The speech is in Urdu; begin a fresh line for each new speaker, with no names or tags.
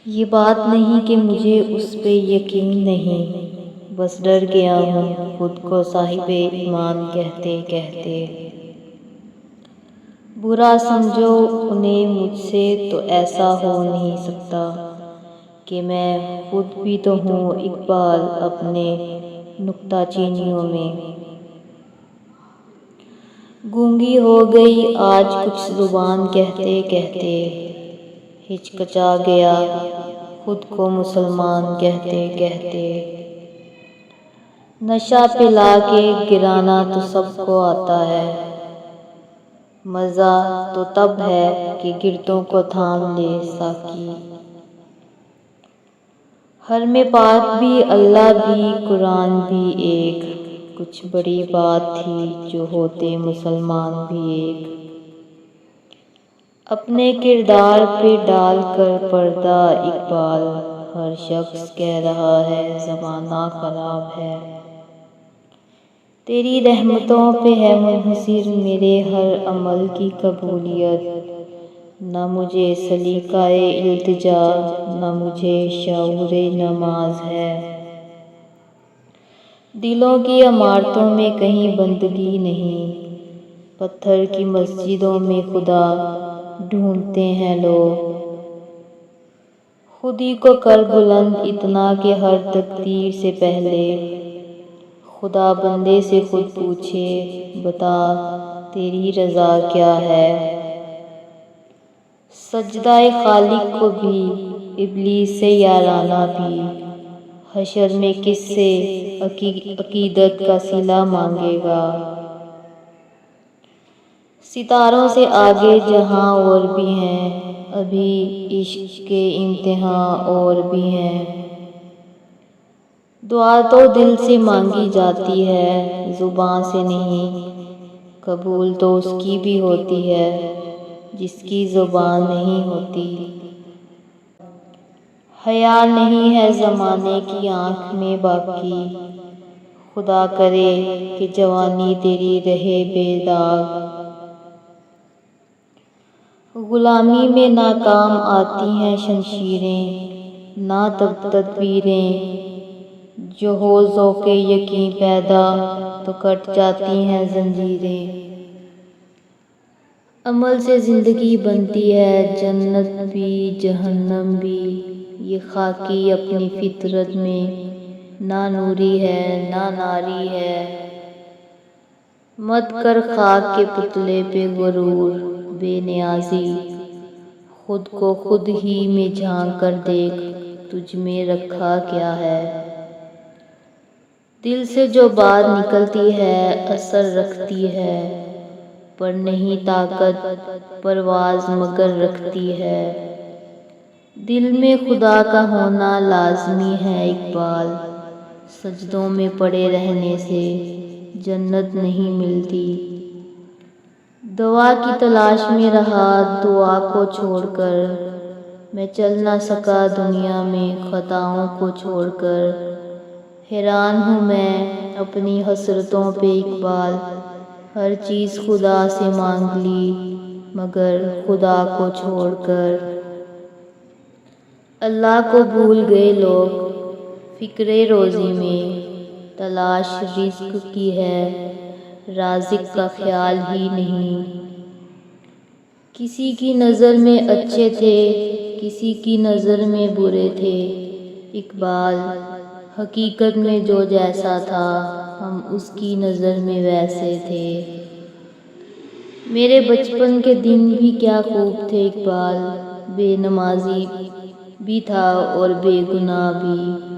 یہ بات نہیں کہ مجھے اس پہ یقین نہیں، بس ڈر گیا ہوں خود کو صاحب ایمان کہتے کہتے۔ برا سمجھو انہیں مجھ سے تو ایسا ہو نہیں سکتا کہ میں خود بھی تو ہوں اقبال اپنے نکتہ چینیوں میں۔ گونگی ہو گئی آج کچھ زبان کہتے کہتے، ہچکچا گیا خود کو مسلمان کہتے کہتے۔ نشہ پلا کے گرانا تو سب کو آتا ہے، مزہ تو تب ہے کہ گردوں کو تھام لے ساقی۔ حرم پاک بھی اللہ بھی قرآن بھی ایک، کچھ بڑی بات تھی جو ہوتے مسلمان بھی ایک۔ اپنے کردار پہ ڈال کر پردہ اقبال، ہر شخص کہہ رہا ہے زمانہ خراب ہے۔ تیری رحمتوں پہ ہے منحصر میرے ہر عمل کی قبولیت، نہ مجھے سلیقہ التجا نہ مجھے شعور نماز ہے۔ دلوں کی عمارتوں میں کہیں بندگی نہیں، پتھر کی مسجدوں میں خدا ڈھونڈتے ہیں لوگ۔ خودی کو کر بلند اتنا کہ ہر تقدیر سے پہلے خدا بندے سے خود پوچھے بتا تیری رضا کیا ہے۔ سجدہ خالق کو بھی ابلیس سے یارانہ بھی، حشر میں کس سے عقیدت کا صلہ مانگے گا۔ ستاروں سے آگے جہاں اور بھی ہیں، ابھی عشق کے امتحان اور بھی ہیں۔ دعا تو دل سے مانگی جاتی ہے زباں سے نہیں، قبول تو اس کی بھی ہوتی ہے جس کی زبان نہیں ہوتی۔ حیا نہیں ہے زمانے کی آنکھ میں باقی، خدا کرے کہ جوانی تیری رہے بے داغ۔ غلامی میں ناکام آتی ہیں شمشیریں، نہ تدبیریں، جو ہو ذوق یقین پیدا تو کٹ جاتی ہیں زنجیریں۔ عمل سے زندگی بنتی ہے جنت بھی جہنم بھی، یہ خاکی اپنی فطرت میں نہ نوری ہے نہ ناری ہے۔ مت کر خاک کے پتلے پہ غرور بے نیازی، خود کو خود ہی میں جھانک کر دیکھ تجھ میں رکھا کیا ہے۔ دل سے جو بات نکلتی ہے اثر رکھتی ہے، پر نہیں طاقت پرواز مگر رکھتی ہے۔ دل میں خدا کا ہونا لازمی ہے اقبال، سجدوں میں پڑے رہنے سے جنت نہیں ملتی۔ دوا کی تلاش میں رہا دعا کو چھوڑ کر، میں چل نہ سکا دنیا میں خطاؤں کو چھوڑ کر۔ حیران ہوں میں اپنی حسرتوں پہ اقبال، ہر چیز خدا سے مانگ لی مگر خدا کو چھوڑ کر۔ اللہ کو بھول گئے لوگ فکر روزی میں، تلاش رزق کی ہے رازق کا خیال ہی نہیں۔ کسی کی نظر میں اچھے تھے کسی کی نظر میں برے تھے، اقبال حقیقت میں جو جیسا تھا ہم اس کی نظر میں ویسے تھے۔ میرے بچپن کے دن بھی کیا خوب تھے اقبال، بے نمازی بھی تھا اور بے گناہ بھی۔